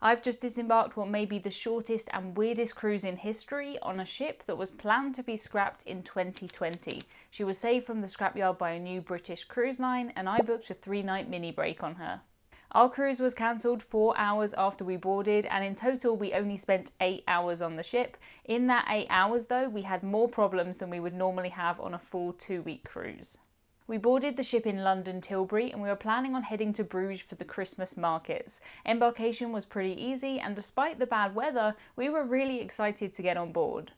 I've just disembarked what may be the shortest and weirdest cruise in history on a ship that was planned to be scrapped in 2020. She was saved from the scrapyard by a new British cruise line, and I booked a 3-night mini break on her. Our cruise was cancelled 4 hours after we boarded, and in total we only spent 8 hours on the ship. In that 8 hours though, we had more problems than we would normally have on a full 2-week cruise. We boarded the ship in London Tilbury and we were planning on heading to Bruges for the Christmas markets. Embarkation was pretty easy, and despite the bad weather, we were really excited to get on board.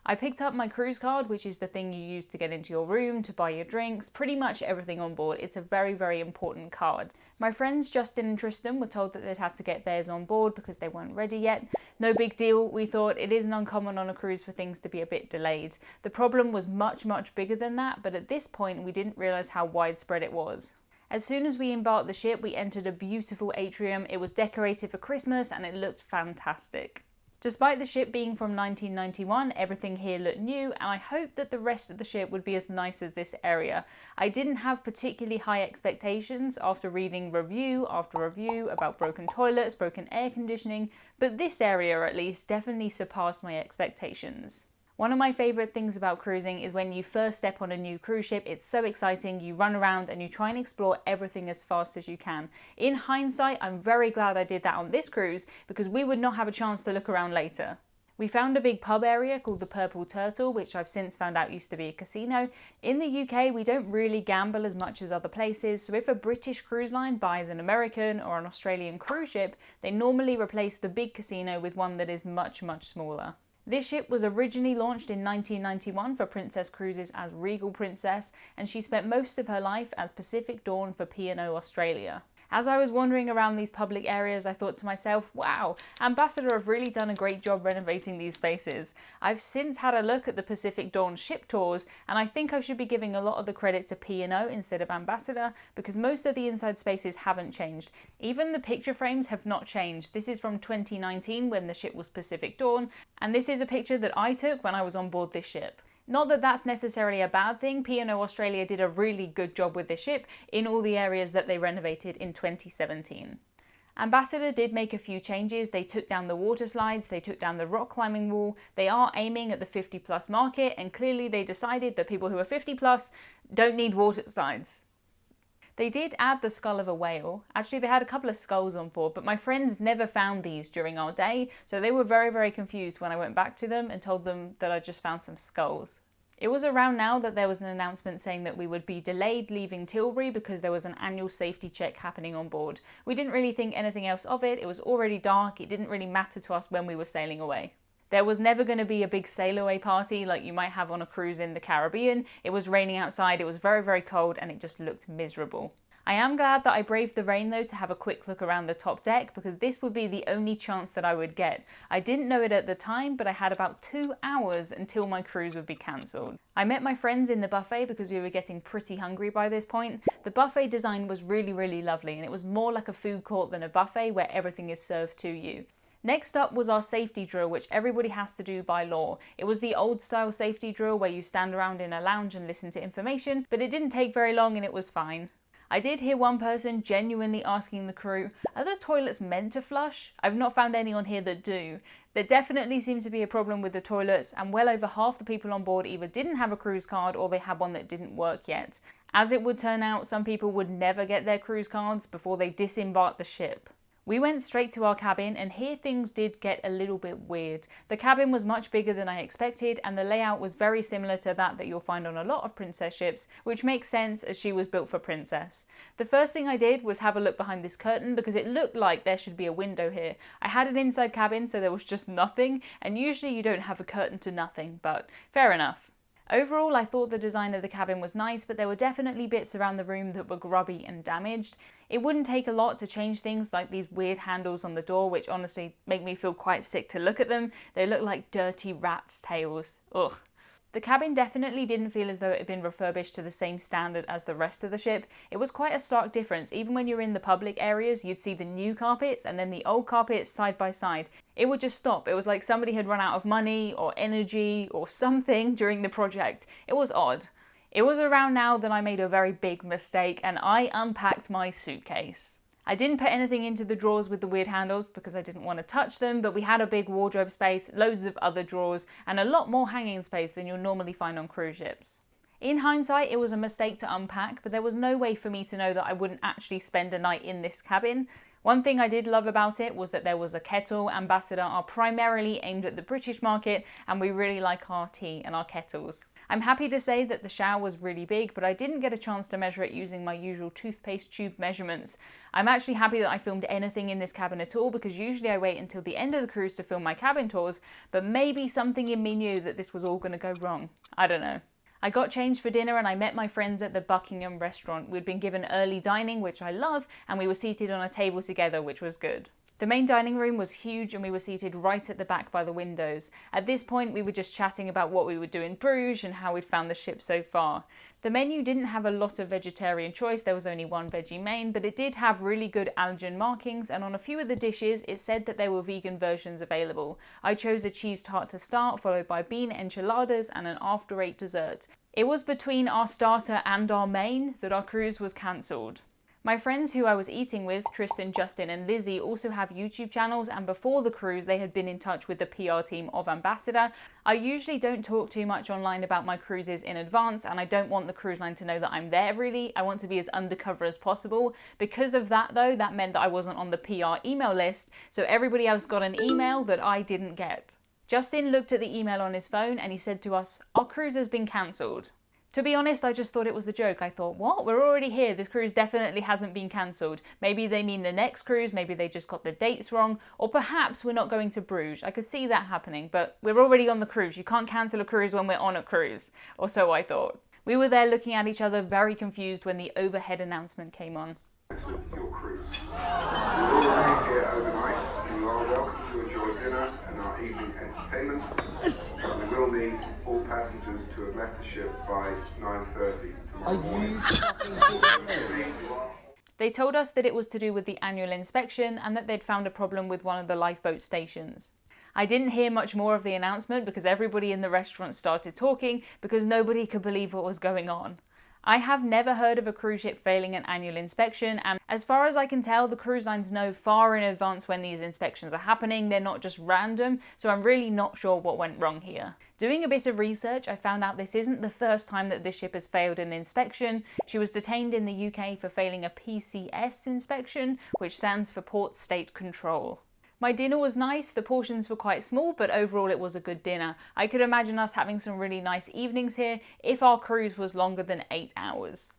I picked up my cruise card, which is the thing you use to get into your room, to buy your drinks, pretty much everything on board. It's a very, very important card. My friends Justin and Tristan were told that they'd have to get theirs on board because they weren't ready yet. No big deal, we thought. It isn't uncommon on a cruise for things to be a bit delayed. The problem was much, much bigger than that, but at this point we didn't realise how widespread it was. As soon as we embarked the ship, we entered a beautiful atrium. It was decorated for Christmas and it looked fantastic. Despite the ship being from 1991, everything here looked new, and I hoped that the rest of the ship would be as nice as this area. I didn't have particularly high expectations after reading review after review about broken toilets, broken air conditioning, but this area at least definitely surpassed my expectations. One of my favourite things about cruising is when you first step on a new cruise ship. It's so exciting, you run around and you try and explore everything as fast as you can. In hindsight, I'm very glad I did that on this cruise because we would not have a chance to look around later. We found a big pub area called the Purple Turtle, which I've since found out used to be a casino. In the UK, we don't really gamble as much as other places, so if a British cruise line buys an American or an Australian cruise ship, they normally replace the big casino with one that is much, much smaller. This ship was originally launched in 1991 for Princess Cruises as Regal Princess, and she spent most of her life as Pacific Dawn for P&O Australia. As I was wandering around these public areas, I thought to myself, wow, Ambassador have really done a great job renovating these spaces. I've since had a look at the Pacific Dawn ship tours, and I think I should be giving a lot of the credit to P&O instead of Ambassador, because most of the inside spaces haven't changed. Even the picture frames have not changed. This is from 2019 when the ship was Pacific Dawn, and this is a picture that I took when I was on board this ship. Not that that's necessarily a bad thing. P&O Australia did a really good job with this ship in all the areas that they renovated in 2017. Ambassador did make a few changes. They took down the water slides, they took down the rock climbing wall. They are aiming at the 50+ market, and clearly they decided that people who are 50+ don't need water slides. They did add the skull of a whale. Actually, they had a couple of skulls on board, but my friends never found these during our day, so they were very, very confused when I went back to them and told them that I just found some skulls. It was around now that there was an announcement saying that we would be delayed leaving Tilbury because there was an annual safety check happening on board. We didn't really think anything else of it. It was already dark. It didn't really matter to us when we were sailing away. There was never going to be a big sail away party like you might have on a cruise in the Caribbean. It was raining outside, it was very, very cold, and it just looked miserable. I am glad that I braved the rain though to have a quick look around the top deck, because this would be the only chance that I would get. I didn't know it at the time, but I had about 2 hours until my cruise would be cancelled. I met my friends in the buffet because we were getting pretty hungry by this point. The buffet design was really, really lovely, and it was more like a food court than a buffet where everything is served to you. Next up was our safety drill, which everybody has to do by law. It was the old style safety drill where you stand around in a lounge and listen to information, but it didn't take very long and it was fine. I did hear one person genuinely asking the crew, are the toilets meant to flush? I've not found any on here that do. There definitely seemed to be a problem with the toilets, and well over half the people on board either didn't have a cruise card or they had one that didn't work yet. As it would turn out, some people would never get their cruise cards before they disembarked the ship. We went straight to our cabin, and here things did get a little bit weird. The cabin was much bigger than I expected, and the layout was very similar to that you'll find on a lot of Princess ships, which makes sense as she was built for Princess. The first thing I did was have a look behind this curtain because it looked like there should be a window here. I had an inside cabin, so there was just nothing, and usually you don't have a curtain to nothing, but fair enough. Overall, I thought the design of the cabin was nice, but there were definitely bits around the room that were grubby and damaged. It wouldn't take a lot to change things like these weird handles on the door, which honestly make me feel quite sick to look at them. They look like dirty rats' tails. Ugh. The cabin definitely didn't feel as though it had been refurbished to the same standard as the rest of the ship. It was quite a stark difference. Even when you're in the public areas, you'd see the new carpets and then the old carpets side by side. It would just stop. It was like somebody had run out of money or energy or something during the project. It was odd. It was around now that I made a very big mistake and I unpacked my suitcase. I didn't put anything into the drawers with the weird handles because I didn't want to touch them, but we had a big wardrobe space, loads of other drawers, and a lot more hanging space than you'll normally find on cruise ships. In hindsight, it was a mistake to unpack, but there was no way for me to know that I wouldn't actually spend a night in this cabin. One thing I did love about it was that there was a kettle. Ambassador are primarily aimed at the British market, and we really like our tea and our kettles. I'm happy to say that the shower was really big, but I didn't get a chance to measure it using my usual toothpaste tube measurements. I'm actually happy that I filmed anything in this cabin at all, because usually I wait until the end of the cruise to film my cabin tours, but maybe something in me knew that this was all going to go wrong. I don't know. I got changed for dinner and I met my friends at the Buckingham restaurant. We'd been given early dining, which I love, and we were seated on a table together, which was good. The main dining room was huge and we were seated right at the back by the windows. At this point, we were just chatting about what we would do in Bruges and how we'd found the ship so far. The menu didn't have a lot of vegetarian choice, there was only one veggie main, but it did have really good allergen markings, and on a few of the dishes it said that there were vegan versions available. I chose a cheese tart to start, followed by bean enchiladas and an after-eight dessert. It was between our starter and our main that our cruise was cancelled. My friends who I was eating with, Tristan, Justin and Lizzie, also have YouTube channels, and before the cruise they had been in touch with the PR team of Ambassador. I usually don't talk too much online about my cruises in advance, and I don't want the cruise line to know that I'm there really. I want to be as undercover as possible. Because of that though, that meant that I wasn't on the PR email list, so everybody else got an email that I didn't get. Justin looked at the email on his phone and he said to us, "Our cruise has been cancelled." To be honest, I just thought it was a joke. I thought, what? We're already here. This cruise definitely hasn't been cancelled. Maybe they mean the next cruise, maybe they just got the dates wrong, or perhaps we're not going to Bruges. I could see that happening, but we're already on the cruise. You can't cancel a cruise when we're on a cruise. Or so I thought. We were there looking at each other, very confused when the overhead announcement came on. Your cruise. You will remain here overnight, and you are welcome to enjoy dinner and our evening entertainment. But we will need all passengers to have left the ship by 9:30 tomorrow morning. They told us that it was to do with the annual inspection and that they'd found a problem with one of the lifeboat stations. I didn't hear much more of the announcement because everybody in the restaurant started talking because nobody could believe what was going on. I have never heard of a cruise ship failing an annual inspection, and as far as I can tell, the cruise lines know far in advance when these inspections are happening. They're not just random, so I'm really not sure what went wrong here. Doing a bit of research, I found out this isn't the first time that this ship has failed an inspection. She was detained in the UK for failing a PCS inspection, which stands for Port State Control. My dinner was nice, the portions were quite small, but overall it was a good dinner. I could imagine us having some really nice evenings here if our cruise was longer than 8 hours.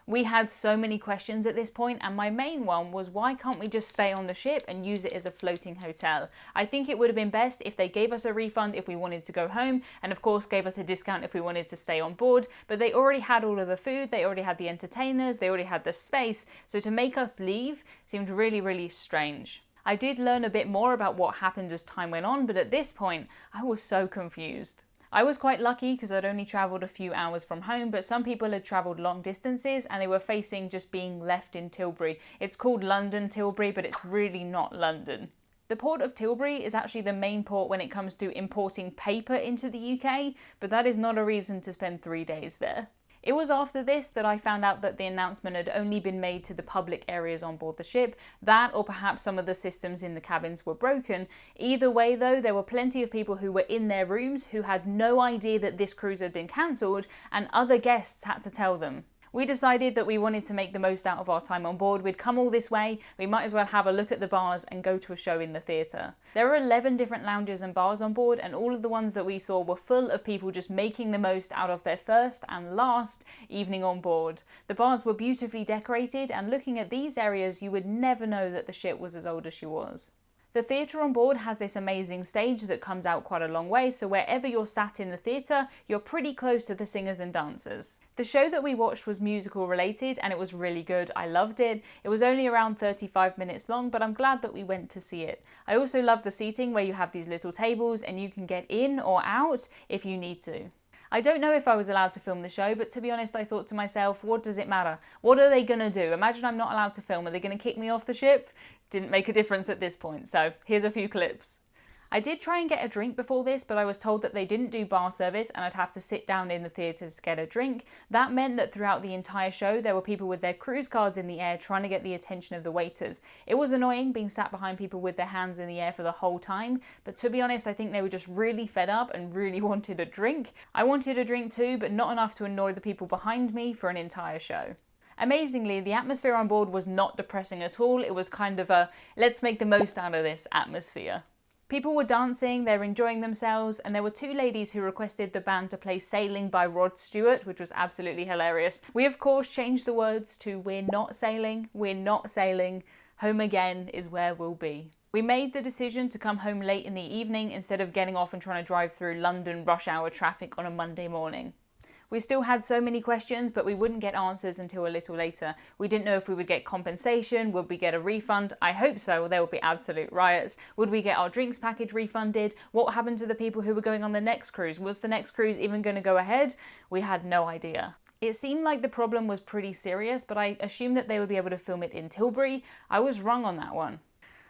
We had so many questions at this point, and my main one was, why can't we just stay on the ship and use it as a floating hotel? I think it would have been best if they gave us a refund if we wanted to go home, and of course gave us a discount if we wanted to stay on board, but they already had all of the food, they already had the entertainers, they already had the space, so to make us leave seemed really, really strange. I did learn a bit more about what happened as time went on, but at this point, I was so confused. I was quite lucky because I'd only travelled a few hours from home, but some people had travelled long distances and they were facing just being left in Tilbury. It's called London Tilbury, but it's really not London. The port of Tilbury is actually the main port when it comes to importing paper into the UK, but that is not a reason to spend 3 days there. It was after this that I found out that the announcement had only been made to the public areas on board the ship. That, or perhaps some of the systems in the cabins were broken. Either way though, there were plenty of people who were in their rooms who had no idea that this cruise had been cancelled, and other guests had to tell them. We decided that we wanted to make the most out of our time on board. We'd come all this way, we might as well have a look at the bars and go to a show in the theatre. There were 11 different lounges and bars on board, and all of the ones that we saw were full of people just making the most out of their first and last evening on board. The bars were beautifully decorated, and looking at these areas you would never know that the ship was as old as she was. The theatre on board has this amazing stage that comes out quite a long way, so wherever you're sat in the theatre, you're pretty close to the singers and dancers. The show that we watched was musical related and it was really good. I loved it. It was only around 35 minutes long, but I'm glad that we went to see it. I also love the seating where you have these little tables and you can get in or out if you need to. I don't know if I was allowed to film the show, but to be honest, I thought to myself, what does it matter? What are they gonna do? Imagine I'm not allowed to film. Are they gonna kick me off the ship? Didn't make a difference at this point, so here's a few clips. I did try and get a drink before this, but I was told that they didn't do bar service and I'd have to sit down in the theatres to get a drink. That meant that throughout the entire show, there were people with their cruise cards in the air trying to get the attention of the waiters. It was annoying being sat behind people with their hands in the air for the whole time, but to be honest, I think they were just really fed up and really wanted a drink. I wanted a drink too, but not enough to annoy the people behind me for an entire show. Amazingly, the atmosphere on board was not depressing at all. It was kind of a let's make the most out of this atmosphere. People were dancing, they were enjoying themselves, and there were two ladies who requested the band to play Sailing by Rod Stewart, which was absolutely hilarious. We of course changed the words to we're not sailing, home again is where we'll be. We made the decision to come home late in the evening instead of getting off and trying to drive through London rush hour traffic on a Monday morning. We still had so many questions, but we wouldn't get answers until a little later. We didn't know if we would get compensation, would we get a refund? I hope so, or there would be absolute riots. Would we get our drinks package refunded? What happened to the people who were going on the next cruise? Was the next cruise even going to go ahead? We had no idea. It seemed like the problem was pretty serious, but I assumed that they would be able to film it in Tilbury. I was wrong on that one.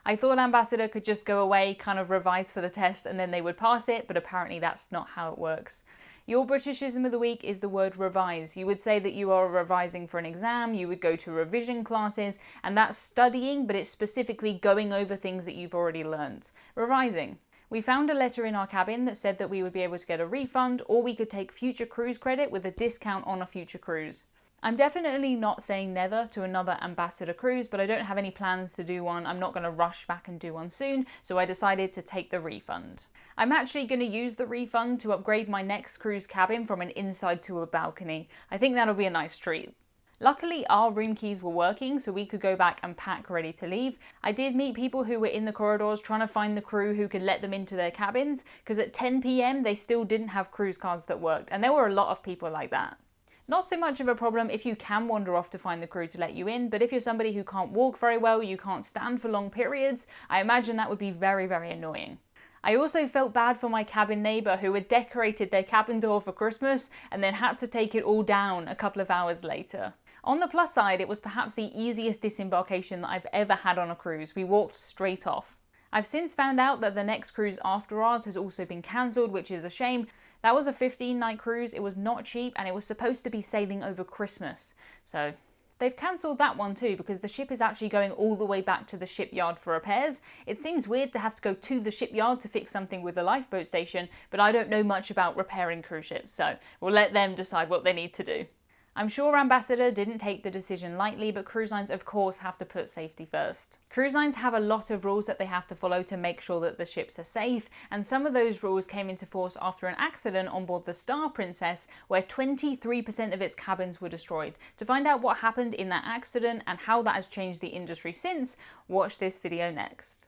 I thought Ambassador could just go away, kind of revise for the test, and then they would pass it, but apparently that's not how it works. Your Britishism of the week is the word revise. You would say that you are revising for an exam, you would go to revision classes, and that's studying, but it's specifically going over things that you've already learned. Revising. We found a letter in our cabin that said that we would be able to get a refund, or we could take future cruise credit with a discount on a future cruise. I'm definitely not saying never to another Ambassador cruise, but I don't have any plans to do one. I'm not going to rush back and do one soon, so I decided to take the refund. I'm actually going to use the refund to upgrade my next cruise cabin from an inside to a balcony. I think that'll be a nice treat. Luckily, our room keys were working, so we could go back and pack ready to leave. I did meet people who were in the corridors trying to find the crew who could let them into their cabins, because at 10 p.m. they still didn't have cruise cards that worked, and there were a lot of people like that. Not so much of a problem if you can wander off to find the crew to let you in, but if you're somebody who can't walk very well, you can't stand for long periods, I imagine that would be very, very annoying. I also felt bad for my cabin neighbour who had decorated their cabin door for Christmas and then had to take it all down a couple of hours later. On the plus side, it was perhaps the easiest disembarkation that I've ever had on a cruise. We walked straight off. I've since found out that the next cruise after ours has also been cancelled, which is a shame. That was a 15-night cruise, it was not cheap, and it was supposed to be sailing over Christmas. So they've cancelled that one too, because the ship is actually going all the way back to the shipyard for repairs. It seems weird to have to go to the shipyard to fix something with the lifeboat station, but I don't know much about repairing cruise ships, so we'll let them decide what they need to do. I'm sure Ambassador didn't take the decision lightly, but cruise lines of course have to put safety first. Cruise lines have a lot of rules that they have to follow to make sure that the ships are safe, and some of those rules came into force after an accident on board the Star Princess where 23% of its cabins were destroyed. To find out what happened in that accident and how that has changed the industry since, watch this video next.